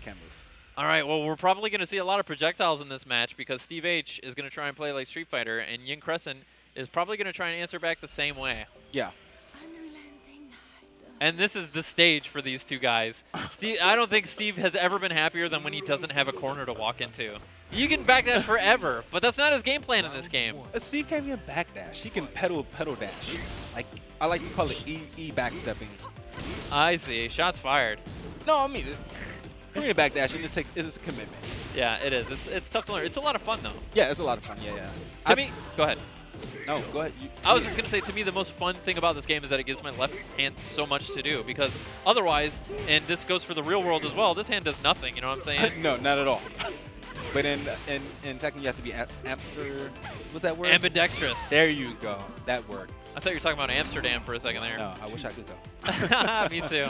can't move. All right, well, we're probably going to see a lot of projectiles in this match because Steve H is going to try and play like Street Fighter, and YinCrescent is probably going to try and answer back the same way. Yeah. And this is the stage for these two guys. Steve, I don't think Steve has ever been happier than when he doesn't have a corner to walk into. You can backdash forever, but that's not his game plan in this game. Steve can't even backdash. He can pedal dash. Like, I like to call it E backstepping. I see. Shots fired. No, I mean, doing a backdash, it's a commitment. Yeah, it is. It's tough to learn. It's a lot of fun, though. Yeah, it's a lot of fun. Yeah. To me, go ahead. No, go ahead. I was just going to say, to me, the most fun thing about this game is that it gives my left hand so much to do, because otherwise, and this goes for the real world as well, this hand does nothing, you know what I'm saying? No, not at all. But in Tekken, you have to be what's that word? Ambidextrous. There you go. That word. I thought you were talking about Amsterdam for a second there. No, I wish I could go. Me too.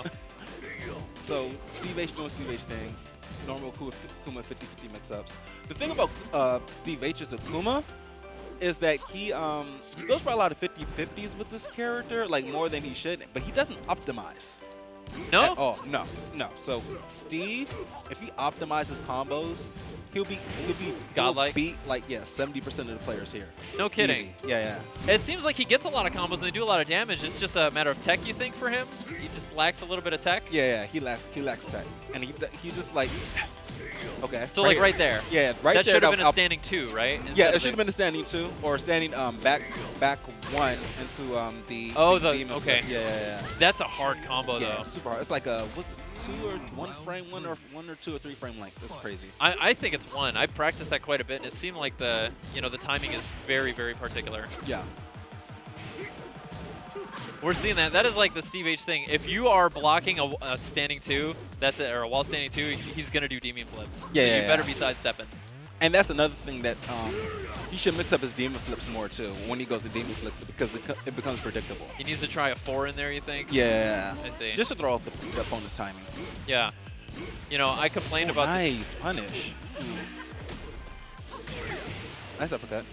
So Steve H doing Steve H things. Normal Akuma 50-50 mix-ups. The thing about Steve H's Akuma is that he goes for a lot of 50-50s with this character, like more than he should, but he doesn't optimize. No? At all. No. So Steve, if he optimizes combos, he'll beat like 70% of the players here. No kidding. Easy. Yeah. It seems like he gets a lot of combos and they do a lot of damage. It's just a matter of tech, you think, for him? He just lacks a little bit of tech? Yeah. He lacks tech, and he just like. Okay. So like right there. Yeah, right there. That should have been a standing 2, right? Yeah, it should have been a standing 2 or standing back 1 into the. Oh, okay. Yeah. That's a hard combo though. Super hard. It's like a 2 or 1 frame, one or 2 or 3 frame length. That's crazy. I think it's 1. I practiced that quite a bit, and it seemed like the timing is very, very particular. Yeah. We're seeing that. That is like the Steve H thing. If you are blocking a standing 2, that's it, or a wall standing 2, he's gonna do demon flip. Yeah. You better be sidestepping. And that's another thing that he should mix up his demon flips more too when he goes to demon flips, because it becomes predictable. He needs to try a 4 in there, you think? Yeah. I see. Just to throw off the opponent's timing. Yeah. You know, I complained about. Nice punish. Nice uppercut.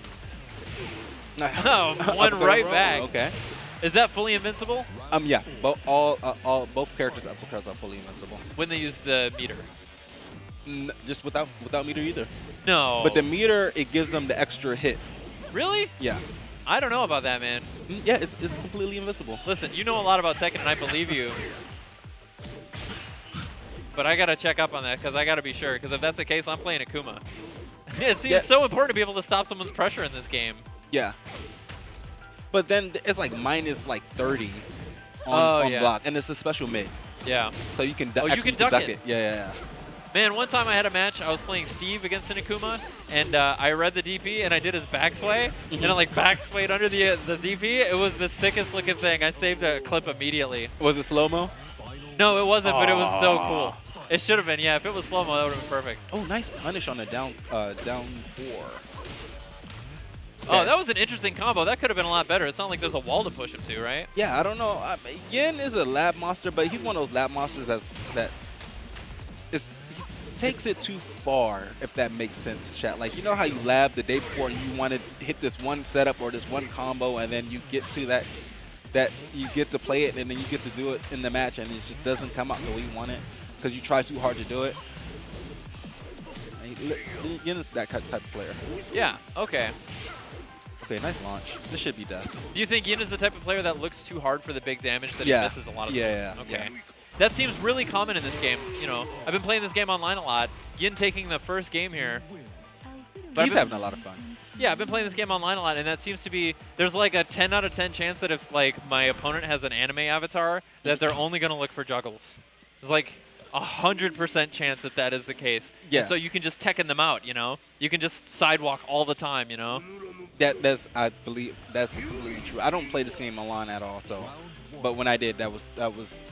Oh, one right back. Okay. Is that fully invincible? Yeah. Both characters' uppercuts are fully invincible. When they use the meter. Just without meter either. No. But the meter, it gives them the extra hit. Really? Yeah. I don't know about that, man. Yeah, it's completely invincible. Listen, you know a lot about Tekken, and I believe you. But I gotta check up on that, because I gotta be sure. Because if that's the case, I'm playing Akuma. It seems so important to be able to stop someone's pressure in this game. Yeah. But then it's like minus like 30 on block, and it's a special mid. Yeah. So you can you can duck it. Yeah. Man, one time I had a match, I was playing Steve against an Akuma, and I read the DP, and I did his backsway, and I like backswayed under the DP. It was the sickest looking thing. I saved a clip immediately. Was it slow-mo? No, it wasn't, but it was so cool. It should have been, yeah. If it was slow-mo, that would have been perfect. Oh, nice punish on the down 4. Oh, that was an interesting combo. That could have been a lot better. It's not like there's a wall to push him to, right? Yeah, I don't know. Yin is a lab monster, but he's one of those lab monsters he takes it too far, if that makes sense, chat. Like, you know how you lab the day before and you want to hit this one setup or this one combo, and then you get to that you get to play it, and then you get to do it in the match, and it just doesn't come out the way you want it because you try too hard to do it. Yin is that type of player. Yeah, okay. Okay, nice launch. This should be death. Do you think Yin is the type of player that looks too hard for the big damage, that he misses a lot of Yeah. Okay. That seems really common in this game. You know, I've been playing this game online a lot. Yin taking the first game here. But He's having a lot of fun. Yeah, I've been playing this game online a lot, and that seems to be, there's like a 10 out of 10 chance that if like my opponent has an anime avatar, that they're only going to look for juggles. It's like 100% chance that is the case. Yeah. And so you can just Tekken them out, you know? You can just sidewalk all the time, you know? I believe that's completely true. I don't play this game online at all, so. But when I did, that was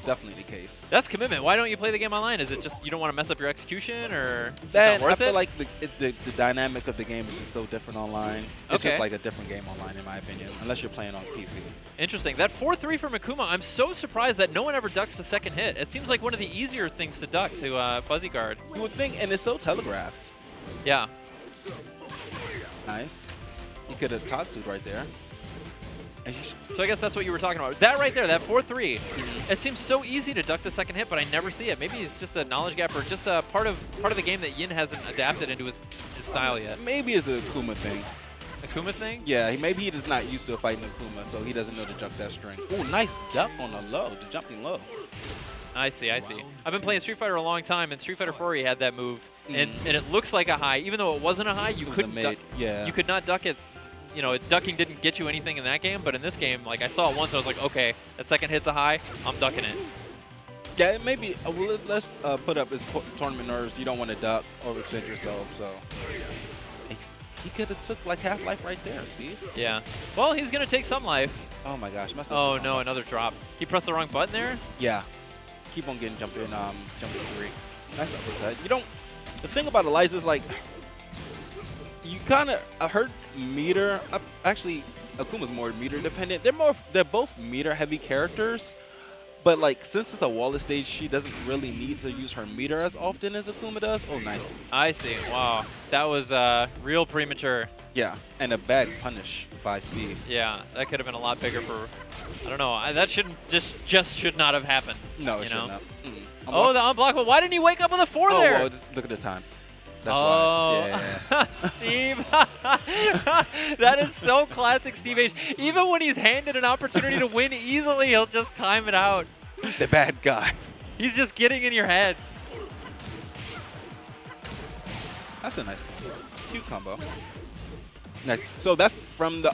definitely the case. That's commitment. Why don't you play the game online? Is it just you don't want to mess up your execution, or it's not worth it? I feel like the dynamic of the game is just so different online. It's just like a different game online, in my opinion, unless you're playing on PC. Interesting. That 4-3 from Akuma, I'm so surprised that no one ever ducks the second hit. It seems like one of the easier things to duck to Fuzzy Guard. You would think, and it's so telegraphed. Yeah. Nice. He could have Tatsu'd right there. So I guess that's what you were talking about. That right there, that 4-3. It seems so easy to duck the second hit, but I never see it. Maybe it's just a knowledge gap or just a part of the game that Yin hasn't adapted into his style yet. Maybe it's a Akuma thing. Akuma thing? Yeah, maybe he's just not used to fighting Akuma, so he doesn't know to jump that string. Oh, nice jump on the low, the jumping low. I see, I see. I've been playing Street Fighter a long time, and Street Fighter 4 he had that move, and it looks like a high. Even though it wasn't a high, you couldn't duck. Yeah. You could not duck it. You know, ducking didn't get you anything in that game, but in this game, like I saw it once, I was like, okay, that second hit's a high, I'm ducking it. Yeah, maybe well, let's put up his tournament nerves. You don't want to duck or overextend yourself, so he could have took like half life right there, Steve. Yeah. Well, he's gonna take some life. Oh my gosh. Oh no, another drop. He pressed the wrong button there. Yeah. Keep on getting jumping 3. Nice uppercut. You don't. The thing about Eliza is like, you kind of heard meter. Actually, Akuma's more meter dependent. They're both meter heavy characters, but like since it's a wallet stage, she doesn't really need to use her meter as often as Akuma does. Oh, nice. I see. Wow, that was real premature. Yeah, and a bad punish by Steve. Yeah, that could have been a lot bigger for. I don't know. That shouldn't just should not have happened. No, it should not. Oh, the unblockable. Why didn't he wake up with a 4 there? Oh, well, just look at the time. That's why. Yeah. Steve. That is so classic Steve H. Even when he's handed an opportunity to win easily, he'll just time it out. The bad guy. He's just getting in your head. That's a nice combo. Cute combo. Nice. So that's from the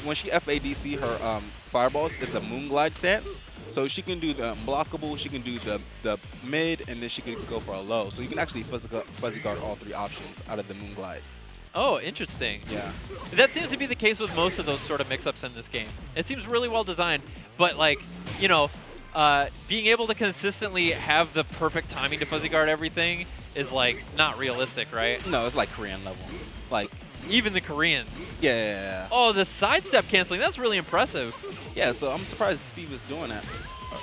when she FADC her fireballs, it's a moon glide stance. So she can do the unblockable, she can do the mid, and then she can go for a low. So you can actually fuzzy guard all 3 options out of the moon glide. Oh, interesting. Yeah. That seems to be the case with most of those sort of mix-ups in this game. It seems really well designed, but like, you know, being able to consistently have the perfect timing to fuzzy guard everything is like not realistic, right? No, it's like Korean level. Like even the Koreans. Yeah. Oh, the sidestep canceling, that's really impressive. Yeah, so I'm surprised Steve was doing that.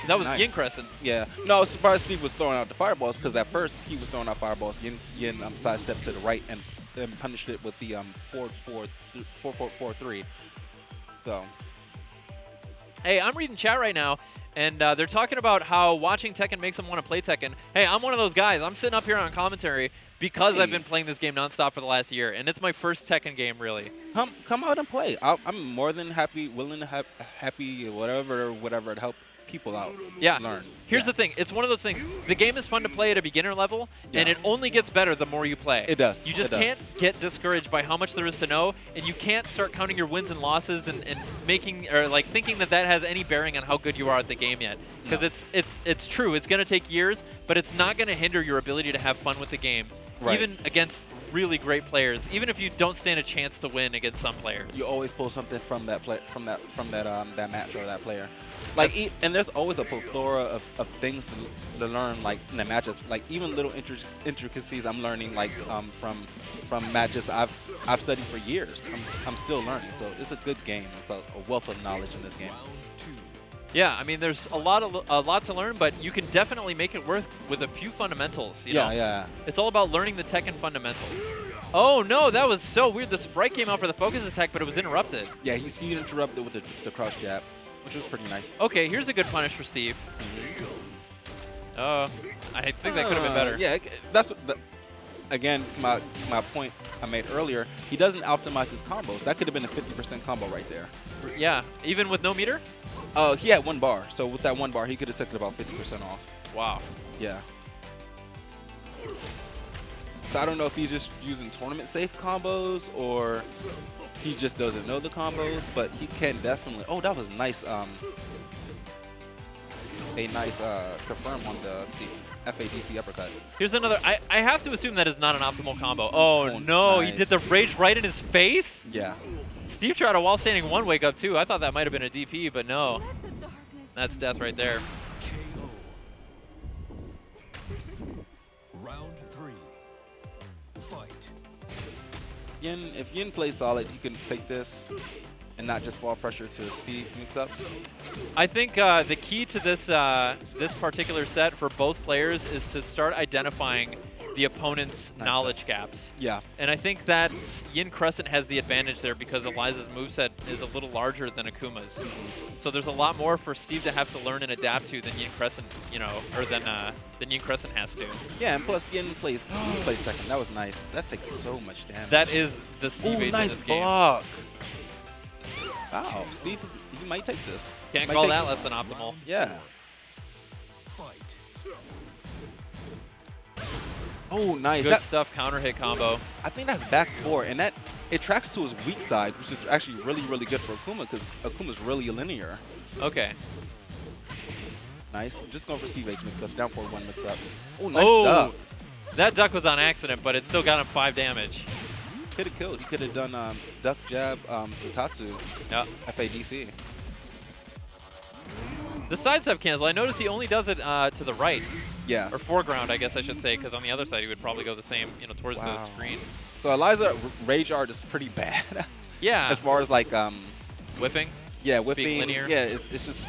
That was nice. YinCrescent. Yeah. No, I was surprised Steve was throwing out the fireballs because at first he was throwing out fireballs. Yin sidestepped to the right and then punished it with the 4-4-4-3. So. Hey, I'm reading chat right now, and they're talking about how watching Tekken makes them want to play Tekken. Hey, I'm one of those guys. I'm sitting up here on commentary because I've been playing this game nonstop for the last year, and it's my first Tekken game, really. Come out and play. I'm more than happy, willing to happy, whatever to help people out. Yeah. Learn. Here's the thing. It's one of those things. The game is fun to play at a beginner level, and it only gets better the more you play. It does. You just can't get discouraged by how much there is to know, and you can't start counting your wins and losses and making or like thinking that has any bearing on how good you are at the game yet. Because it's true. It's going to take years, but it's not going to hinder your ability to have fun with the game. Right. Even against really great players, even if you don't stand a chance to win against some players. You always pull something from that that match or that player. Like, and there's always a plethora of things to learn, like in the matches. Like even little intricacies I'm learning, like from matches I've studied for years. I'm still learning, so it's a good game. It's a wealth of knowledge in this game. Yeah, I mean, there's a lot to learn, but you can definitely make it work with a few fundamentals. You know? Yeah. It's all about learning the Tekken fundamentals. Oh no, that was so weird. The sprite came out for the focus attack, but it was interrupted. Yeah, he interrupted with the cross jab, which was pretty nice. Okay, here's a good punish for Steve. I think that could have been better. Yeah, that's what. Again, it's my point I made earlier. He doesn't optimize his combos. That could have been a 50% combo right there. Yeah, even with no meter? He had 1 bar, so with that 1 bar, he could have taken about 50% off. Wow. Yeah. So I don't know if he's just using tournament-safe combos or he just doesn't know the combos, but he can definitely. Oh, that was nice. A nice confirm on the FADC uppercut. Here's another. I have to assume that is not an optimal combo. Oh no, nice. He did the rage right in his face? Yeah. Steve tried a while standing 1 wake up too. I thought that might have been a DP, but no. That's death right there. Round 3. Fight. If Yin plays solid, he can take this and not just fall pressure to Steve mix-ups. I think the key to this this particular set for both players is to start identifying the opponent's knowledge gaps. Yeah. And I think that YinCrescent has the advantage there because Eliza's moveset is a little larger than Akuma's. So there's a lot more for Steve to have to learn and adapt to than YinCrescent, you know, or than YinCrescent has to. Yeah, and plus Yin plays second. That was nice. That takes so much damage. That is the Steve in nice this game. block. Wow, Steve, he might take this. Can't call that less than optimal. Yeah. Fight. Oh, nice. Good stuff, counter hit combo. I think that's back four, and that it tracks to his weak side, which is actually really, really good for Akuma because Akuma's really linear. Okay. Nice. Just going for steveh mix-up. Down 4-1 mix-up. Oh, nice duck. That duck was on accident, but it still got him 5 damage. Could have killed. He could have done duck jab Tatatsu. Yep. FADC. The sidestep cancel, I noticed he only does it to the right. Yeah. Or foreground, I guess I should say, because on the other side he would probably go the same, you know, towards the screen. So Eliza rage art is pretty bad. Yeah. As far as like whiffing. Yeah, whiffing. Being linear. Yeah, it's just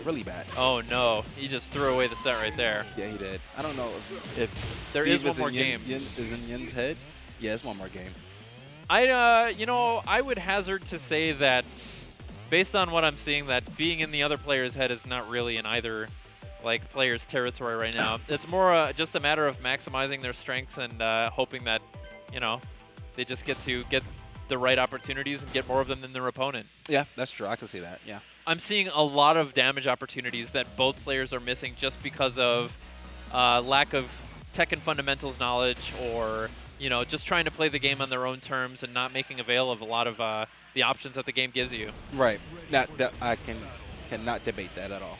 really bad. Oh no, he just threw away the set right there. Yeah, he did. I don't know if there Steve is one more game. Is in Yin's head. Yeah, it's one more game. You know, I would hazard to say that, based on what I'm seeing, that being in the other player's head is not really in either like player's territory right now. It's more just a matter of maximizing their strengths and hoping that, you know, they just get the right opportunities and get more of them than their opponent. Yeah, that's true. I can see that. Yeah. I'm seeing a lot of damage opportunities that both players are missing just because of lack of Tekken fundamentals knowledge, or you know, just trying to play the game on their own terms and not making avail of a lot of the options that the game gives you. Right. That I cannot debate that at all.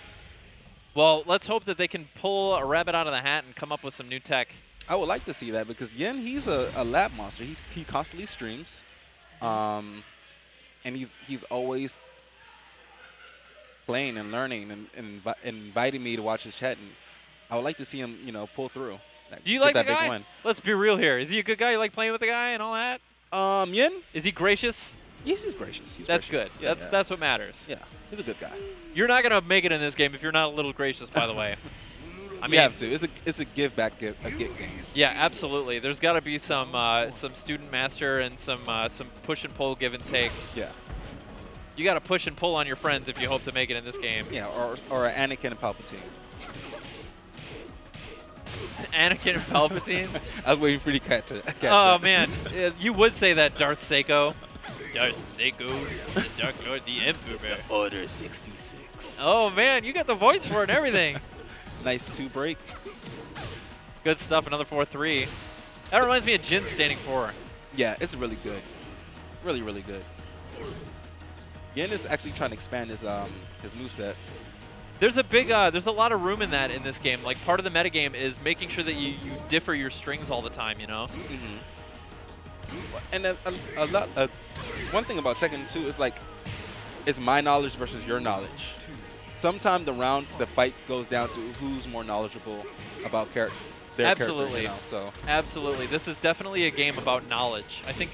Well, let's hope that they can pull a rabbit out of the hat and come up with some new tech. I would like to see that because Yin, he's a lab monster. He constantly streams, and he's always playing and learning and inviting me to watch his chat. And I would like to see him, you know, pull through. Do you like the guy? Let's be real here. Is he a good guy? You like playing with the guy and all that? Yin? Is he gracious? Yes, he's gracious. That's good. Yeah, that's what matters. Yeah, he's a good guy. You're not gonna make it in this game if you're not a little gracious, by the way. I mean, you have to. It's a give back, a get game. Yeah, absolutely. There's got to be some student master and some push and pull, give and take. Yeah. You got to push and pull on your friends if you hope to make it in this game. Yeah, or Anakin and Palpatine. Anakin and Palpatine. I was waiting for the cat to. Oh man, you would say that, Darth Sayco. Darth Sayco, the Dark Lord, the Emperor. Order 66. Oh man, you got the voice for it and everything. Nice 2 break. Good stuff. Another 4-3. That reminds me of Jin standing 4. Yeah, it's really good. Really, really good. Yin is actually trying to expand his moveset. There's a lot of room in that in this game. Like, part of the metagame is making sure that you differ your strings all the time, you know? And one thing about Tekken 2 is like, it's my knowledge versus your knowledge. Sometimes the fight goes down to who's more knowledgeable about their Absolutely. character, you know, so. Absolutely. This is definitely a game about knowledge. I think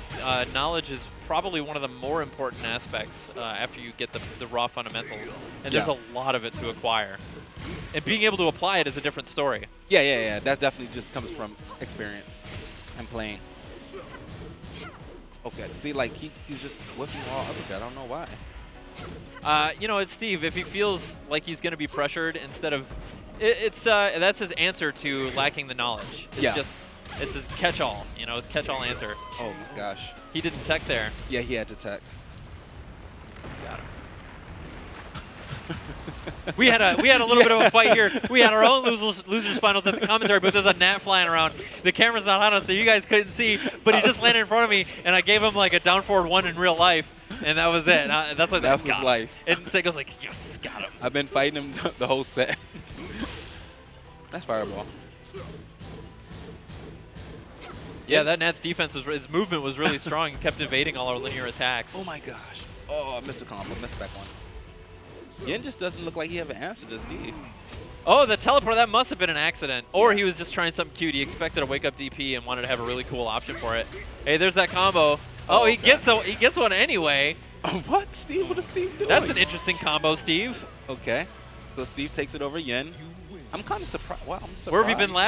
knowledge is probably one of the more important aspects after you get the raw fundamentals. And there's a lot of it to acquire. And being able to apply it is a different story. Yeah. That definitely just comes from experience and playing. Okay, see, like, he's just whiffing all other guy. I don't know why. You know, it's Steve. If he feels like he's going to be pressured, instead of that's his answer to lacking the knowledge. It's it's his catch-all. You know, his catch-all answer. Oh my gosh. He didn't tech there. Yeah, he had to tech. Got him. we had a little bit of a fight here. We had our own losers finals at the commentary booth. There's a gnat flying around. The camera's not on us, so you guys couldn't see. But he just landed in front of me, and I gave him like a down forward 1 in real life, and that was it. That's why I that was his life. And Sayco's like, yes, got him. I've been fighting him the whole set. That's fireball. Yeah, that Nat's defense his movement was really strong. He kept evading all our linear attacks. Oh my gosh. Oh, I missed the combo. Missed back one. Yin just doesn't look like he have an answer to Steve. Oh, the teleport, that must have been an accident. Or he was just trying something cute. He expected a wake-up DP and wanted to have a really cool option for it. Hey, there's that combo. Oh, he gets one anyway. What? Steve? What is Steve doing? That's an interesting combo, Steve. Okay. So Steve takes it over Yin. I'm kind of surprised. Wow, I'm surprised. Where have you been last?